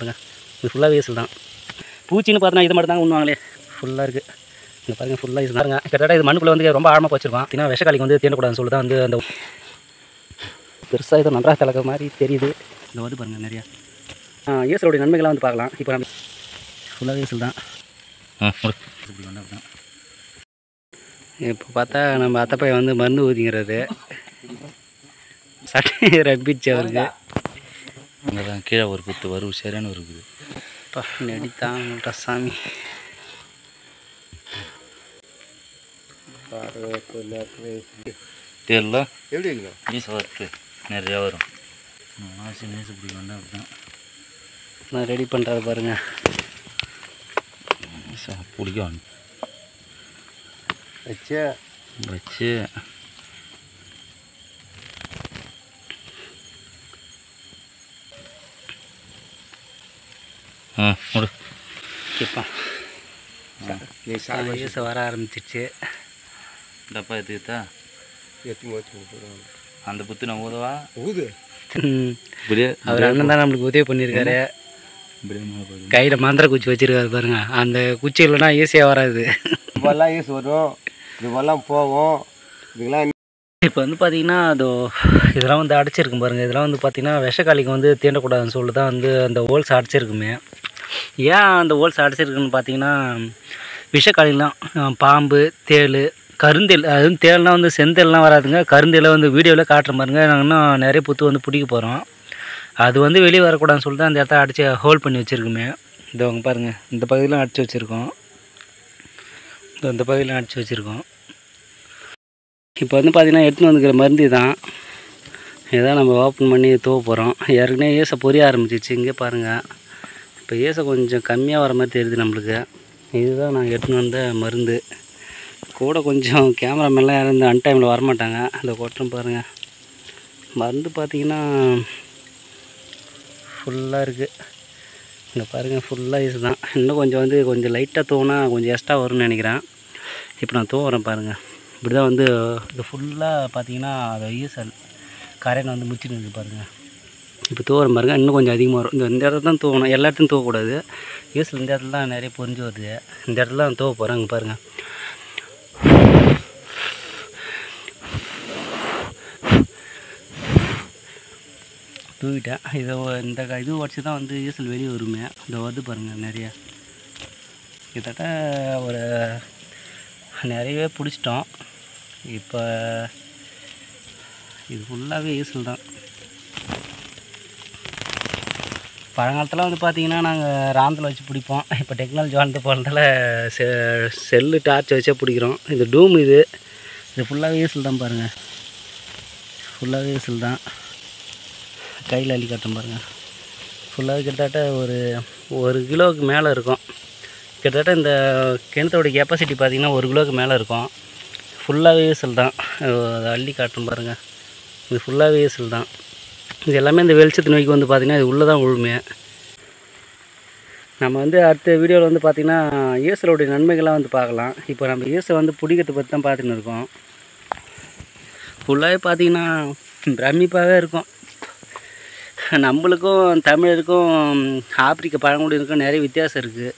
பாருங்கள், இது ஃபுல்லாகவே ஈசல் தான். பூச்சின்னு பார்த்தோன்னா இது மட்டும் தாங்க உண்ணுவாங்களே, ஃபுல்லாக இருக்குது. இங்கே பாருங்கள், ஃபுல்லாக ஈசல் தாங்க. கிட்டத்தட்ட இது மண்ணுக்குள்ளே வந்து ரொம்ப ஆழமாக போச்சிருக்கோம். ஏன்னா விஷக்காலிக்கு வந்து தீண்டக்கூடாதுன்னு சொல்லி தான் வந்து அந்த பெருசாக ஏதோ நன்றாக கலக்கிற மாதிரி தெரியுது. இந்த வந்து பாருங்கள் நிறையா ஈசலுடைய நன்மைகள்லாம் வந்து பார்க்கலாம். இப்போ நம்ம ஃபுல்லாகவே ஈசல் தான். இப்போ பார்த்தா நம்ம அத்தைப்பையன் வந்து மருந்து ஊதிங்கிறது சட்டை ரப்பிச்சு அவருக்கு. அங்கே தான் கீழே ஒரு குத்து வரும் சரியான இருக்குது. இப்போ நடித்தான் சாமி. தெரியல எப்படி இருக்கும் மீசை வறுத்து நிறையா வரும். மாசி மீசை பிடிக்க வேண்டாம் அப்படிதான் நான் ரெடி பண்ணுறது பாருங்கள். மீசை பிடிக்க வச்சு முடு இப்போ ஈசை வர ஆரம்பிச்சிருச்சு. டப்பா எடுத்துக்கிட்டா அந்த புத்து நான் ஊதவா அவர் அண்ணன் தான் நம்மளுக்கு உதவி பண்ணியிருக்காரு. கையில் மந்திர குச்சி வச்சுருக்காரு பாருங்க. அந்த குச்சி இல்லைன்னா ஈஸியாக வராது. இப்போல்லாம் ஈஸி வரும், இதுவெல்லாம் போவோம். இதுக்கெல்லாம் இப்போ வந்து பார்த்திங்கன்னா அதோ இதெல்லாம் வந்து அடைச்சிருக்கும் பாருங்கள். இதெல்லாம் வந்து பார்த்திங்கன்னா விஷக்காலிக்கு வந்து தீண்டக்கூடாதுன்னு சொல்லி தான் வந்து அந்த ஹோல்ஸ் அடைச்சிருக்குமே. ஏன் அந்த ஹோல்ஸ் அடைச்சிருக்குன்னு பார்த்தீங்கன்னா விஷக்காலிலாம் பாம்பு, தேள், கருந்தேல், அதுவும் தேள்லாம் வந்து செந்தேல்லாம் வராதுங்க. கருந்தேலை வந்து வீடியோவில் காட்டுற பாருங்க. நாங்கள் இன்னும் நிறைய புத்து வந்து பிடிக்க போகிறோம். அது வந்து வெளியே வரக்கூடாதுன்னு சொல்லிட்டு அந்த இடத்த அடித்து ஹோல்ட் பண்ணி வச்சுருக்குமே. இதவங்க பாருங்கள், இந்த பகுதியெலாம் அடித்து வச்சுருக்கோம். இந்த பகுதியெலாம் அடித்து வச்சுருக்கோம். இப்போ வந்து பார்த்திங்கன்னா எடுத்துன்னு வந்துக்கிற மருந்து தான் இதான் நம்ம ஓப்பன் பண்ணி தூவ போகிறோம். ஏற்கனவே ஈசை பொரிய ஆரம்பிச்சிச்சு. இங்கே பாருங்கள், இப்போ ஈசை கொஞ்சம் கம்மியாக வர மாதிரி தெரியுது நம்மளுக்கு. இதுதான் நாங்கள் எடுத்துன்னு வந்த மருந்து. கூட கொஞ்சம் கேமராமேன்லாம் யாரும் இந்த அன்டைமில் வரமாட்டாங்க. அந்த கொட்டம் பாருங்கள், மருந்து பார்த்திங்கன்னா ஃபுல்லாக இருக்குது. இங்கே பாருங்கள், ஃபுல்லாக ஈஸு தான். இன்னும் கொஞ்சம் வந்து கொஞ்சம் லைட்டாக தூவினா கொஞ்சம் எக்ஸ்ட்ரா வரும்னு நினைக்கிறேன். இப்போ நான் தூவுறேன் பாருங்கள். இப்படி தான் வந்து இது ஃபுல்லாக பார்த்திங்கன்னா அதை ஈசல் கரையை வந்து முடிச்சுட்டு இருக்குது பாருங்கள். இப்போ தூவுறேன் பாருங்கள், இன்னும் கொஞ்சம் அதிகமாக வரும். இந்த இடத்துல தான் தூவணும், எல்லா இடத்துலையும் தூவக்கூடாது. ஈசல் இந்த இடத்துல தான் நிறைய பொறிஞ்சு வருது. இந்த இடத்துல தான் தூவ போகிறேன். இங்கே பாருங்கள், தூவிட்டேன். இதை இந்த இது உடச்சி தான் வந்து ஈசல் வெளியே வருமே. இந்த வருது பாருங்கள் நிறைய. கிட்டத்தட்ட ஒரு நிறையவே பிடிச்சிட்டோம். இப்போ இது ஃபுல்லாகவே ஈசல் தான். பழங்காலத்தில் வந்து பார்த்திங்கன்னா நாங்கள் ராந்தில் வச்சு பிடிப்போம். இப்போ டெக்னாலஜி வாழ்ந்து போகிறதால செல்லு டார்ச் வச்சே பிடிக்கிறோம். இது டூம், இது ஃபுல்லாகவே ஈசல் தான் பாருங்கள். ஃபுல்லாகவே ஈசல் தான். கையில் அள்ளி காட்டும் பாருங்கள். ஃபுல்லாக கிட்டத்தட்ட ஒரு கிலோவுக்கு மேலே இருக்கும். கிட்டத்தட்ட இந்த கிணத்தோட கெப்பாசிட்டி பார்த்திங்கன்னா 1 கிலோவுக்கு மேலே இருக்கும். ஃபுல்லாகவே ஈசல் தான். அதை அள்ளி காட்டும் பாருங்கள். இது ஃபுல்லாகவே ஈசல் தான். இது எல்லாமே இந்த வெளிச்சத்து நோய்க்கு வந்து பார்த்திங்கன்னா இது உள்ளே தான் விழுமே. நம்ம வந்து அடுத்த வீடியோவில் வந்து பார்த்திங்கன்னா ஈசலுடைய நன்மைகள்லாம் வந்து பார்க்கலாம். இப்போ நம்ம ஈசை வந்து பிடிக்கிறத பற்றி தான் பார்த்துன்னு இருக்கோம். ஃபுல்லாகவே பார்த்திங்கன்னா பிரமிப்பாகவே இருக்கும். நம்மளுக்கும் தமிழருக்கும் ஆப்பிரிக்க பழங்குடியினருக்கும் நிறைய வித்தியாசம் இருக்குது.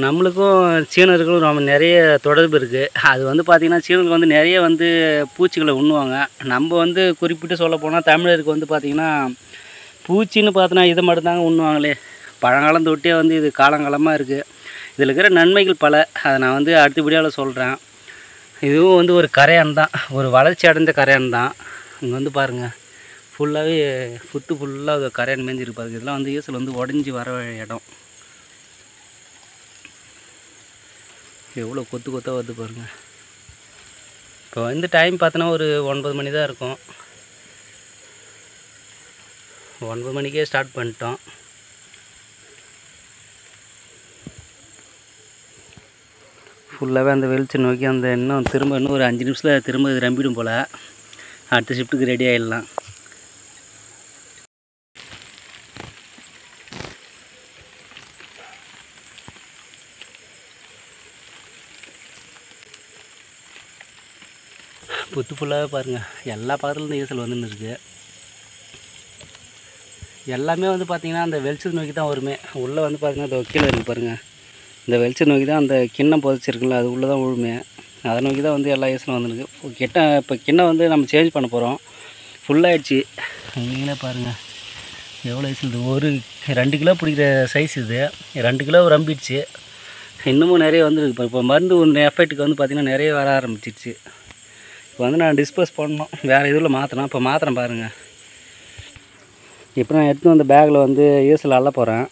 நம்மளுக்கும் சீனருக்கும் ரொம்ப நிறைய தொடர்பு இருக்குது. அது வந்து பார்த்திங்கன்னா சீனருக்கு வந்து நிறைய வந்து பூச்சிகளை உண்ணுவாங்க. நம்ம வந்து குறிப்பிட்டு சொல்ல போனால் தமிழருக்கு வந்து பார்த்திங்கன்னா பூச்சின்னு பார்த்தோன்னா இதை மட்டும்தாங்க உண்ணுவாங்களே. பழங்காலம் தொட்டே வந்து இது காலங்காலமாக இருக்குது. இதில் இருக்கிற நன்மைகள் பல. அதை நான் வந்து அடுத்த வீடியோவில் சொல்கிறேன். இதுவும் வந்து ஒரு கரையான் தான், ஒரு வளர்ச்சி அடைந்த கரையான் தான். இங்கே வந்து பாருங்கள், ஃபுல்லாகவே ஃபுல்லாக கரையான் மேய்ஞ்சிருக்கு பாருங்கள். இதெல்லாம் வந்து ஈசல் வந்து உடஞ்சி வர இடம். எவ்வளோ கொத்து கொத்தாக வருது பாருங்கள். இப்போ வந்து டைம் பார்த்தோன்னா ஒரு 9 மணி தான் இருக்கும். 9 மணிக்கே ஸ்டார்ட் பண்ணிட்டோம். ஃபுல்லாகவே அந்த வெளிச்சம் நோக்கி அந்த இன்னும் ஒரு 5 நிமிஷத்தில் திரும்ப இது ரம்பிடும் போல். அடுத்த ஷிஃப்ட்டுக்கு ரெடி ஆகிடலாம். புத்து ஃபுல்லாகவே பாருங்கள், எல்லா பக்கத்துலேருந்து ஈசல் வந்துன்னு இருக்குது. எல்லாமே வந்து பார்த்திங்கன்னா அந்த வெளிச்சத்தை நோக்கி தான் வருமே. உள்ளே வந்து பார்த்திங்கன்னா அது கீழே இருக்குது பாருங்கள். இந்த வெளிச்சத்தை நோக்கி தான் அந்த கிண்ணம் புதைச்சிருக்குல்ல அது உள்ளே தான் விழுமே. அதை நோக்கி தான் வந்து எல்லா ஈசலும் வந்துருக்கு. இப்போ கிண்ணம் வந்து நம்ம சேஞ்ச் பண்ண போகிறோம். ஃபுல்லாகிடுச்சு. நீங்களே பாருங்கள் எவ்வளோ ஈசல் இது. ஒரு 2 கிலோ பிடிக்கிற சைஸ் இது. 2 கிலோ ரம்பிடுச்சு. இன்னமும் நிறைய வந்துருக்கு. இப்போ மருந்து ஒன்று எஃபெக்ட்டுக்கு வந்து பார்த்திங்கன்னா நிறைய வர ஆரம்பிச்சிருச்சு. இப்போ வந்து நான் டிஸ்போஸ் பண்ணணும். வேறு இதில் மாற்றணும். இப்போ மாத்திரம் பாருங்கள். இப்போ நான் எடுத்து வந்த பேக்கில் வந்து ஈசல் அள்ள போகிறேன்.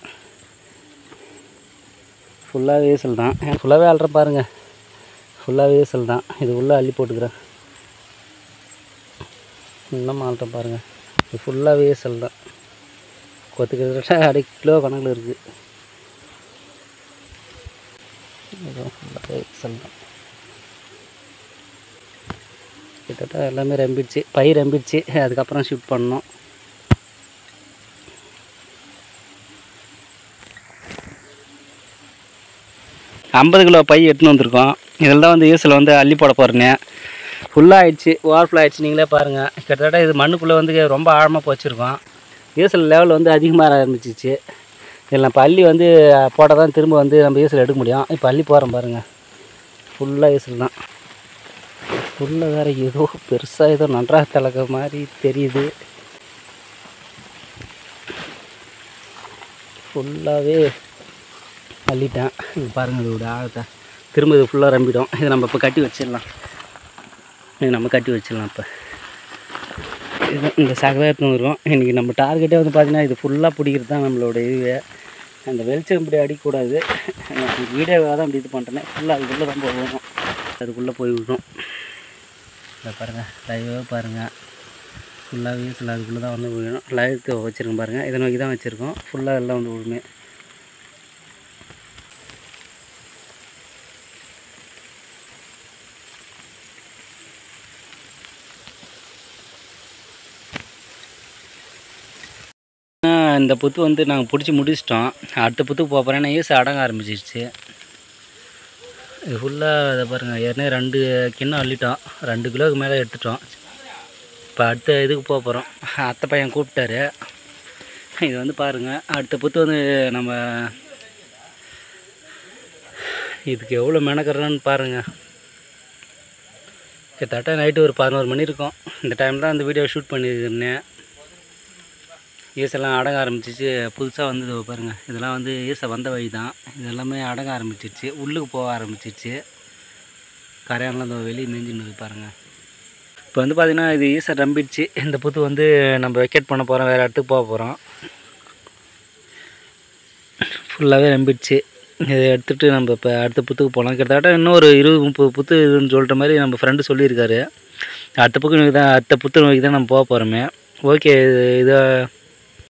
ஃபுல்லாகவே ஈசல் தான். ஃபுல்லாகவே அள்ளுறேன் பாருங்கள். ஃபுல்லாகவே ஈசல் தான். இது உள்ளே அள்ளி போட்டுக்கிறேன். இன்னும் அள்ளுறேன் பாருங்கள். இது ஃபுல்லாகவே ஈசல் தான். கொத்துக்கிட்ட 1/2 கிலோ கணக்கில் இருக்குது. இதுவும் ஃபுல்லாகவே ஈசல் தான். கிட்டத்தட்ட எல்லாமே ரம்பிடுச்சு. பை ரம்பிடுச்சு. அதுக்கப்புறம் ஷிஃப்ட் பண்ணணும். ஐம்பது கிலோ பை எடுத்துன்னு வந்திருக்கோம். இதில் தான் வந்து ஈசல் வந்து அள்ளி போட போகிறேன்னு. ஃபுல்லாகிடுச்சு. ஓவர்ஃப்ளோ ஆகிடுச்சு. நீங்களே பாருங்கள். கிட்டத்தட்ட இது மண்ணுக்குள்ளே வந்து ரொம்ப ஆழமாக போச்சிருக்கோம். ஈசல் லெவல் வந்து அதிகமாக ஆரம்பிச்சிச்சு. இதில் இப்போ அள்ளி வந்து போட்டால் தான் திரும்ப வந்து நம்ம ஈசல் எடுக்க முடியும். இப்போ அள்ளி போகிறோம் பாருங்கள். ஃபுல்லாக ஈசல் தான். ஃபுல்லாக வேறு ஏதோ பெருசாக ஏதோ நன்றாக திலக்க மாதிரி தெரியுது. ஃபுல்லாகவே அள்ளிட்டேன். இது பாருங்கள் இதோட ஆழத்தை. திரும்ப இது ஃபுல்லாக ரம்பிடும். இதை நம்ம இப்போ கட்டி வச்சிடலாம். இப்போ இது இந்த சகவே எடுத்துன்னு வருவோம். இன்றைக்கி நம்ம டார்கெட்டே வந்து பார்த்திங்கன்னா இது ஃபுல்லாக பிடிக்கிறது தான் நம்மளோட இதுவே. அந்த வெளிச்சம் இப்படி அடிக்கக்கூடாது. வீடியோவாக தான் இப்படி இது பண்ணுறேன். ஃபுல்லாக அதுக்குள்ளே தான் போகணும். அதுக்குள்ளே போய் விடும். இதை பாருங்கள். லைவாக பாருங்கள். ஃபுல்லாக வீசில் அதுக்குள்ளே தான் வந்து விழணும். லைவுக்கு வச்சுருக்கோம் பாருங்கள். இதை நோக்கி தான் வச்சுருக்கோம். ஃபுல்லாக எல்லாம் வந்து விழுமே. இந்த புத்து வந்து நாங்கள் பிடிச்சி முடிச்சிட்டோம். அடுத்த புத்துக்கு போகிறேன்னா ஈசை அடங்க ஆரம்பிச்சிருச்சு. இது ஃபுல்லாக இதை பாருங்கள். ஏற்கனவே 2 கிண்ணம் அள்ளிட்டோம். 2 கிலோவுக்கு மேலே எடுத்துட்டோம். இப்போ அடுத்த இதுக்கு போகிறோம். அத்தை பையன் கூப்பிட்டாரு. இது வந்து பாருங்கள். அடுத்த புத்து வந்து நம்ம இதுக்கு எவ்வளோ மெனக்கிறோன்னு பாருங்கள். கிட்டத்தட்ட நைட்டு ஒரு 11 மணி இருக்கும். இந்த டைமில் தான் அந்த வீடியோ ஷூட் பண்ணியிருந்தேன். ஈசெல்லாம் அடங்க ஆரம்பிச்சிச்சு. புதுசாக வந்து பாருங்கள். இதெல்லாம் வந்து ஈசை வந்த வழி தான். இது எல்லாமே அடங்க ஆரம்பிச்சிருச்சு. உள்ளுக்கு போக ஆரம்பிச்சிருச்சு. கரையானலாம் இந்த வெளியே மேய்ஞ்சின்னு பாருங்கள். இப்போ வந்து பார்த்திங்கன்னா இது ஈசை ரம்பிடுச்சு. இந்த புத்து வந்து நம்ம வெக்கேட் பண்ண போகிறோம். வேறு இடத்துக்கு போக போகிறோம். ஃபுல்லாகவே ரம்பிடுச்சு. இதை எடுத்துகிட்டு நம்ம இப்போ அடுத்த புத்துக்கு போகலாம். கிட்டத்தட்ட இன்னும் ஒரு 20-30 புத்து இதுன்னு சொல்கிற மாதிரி நம்ம ஃப்ரெண்டு சொல்லியிருக்காரு. அடுத்த புத்து நோக்கி தான் நம்ம போக போகிறோமே. ஓகே. இதை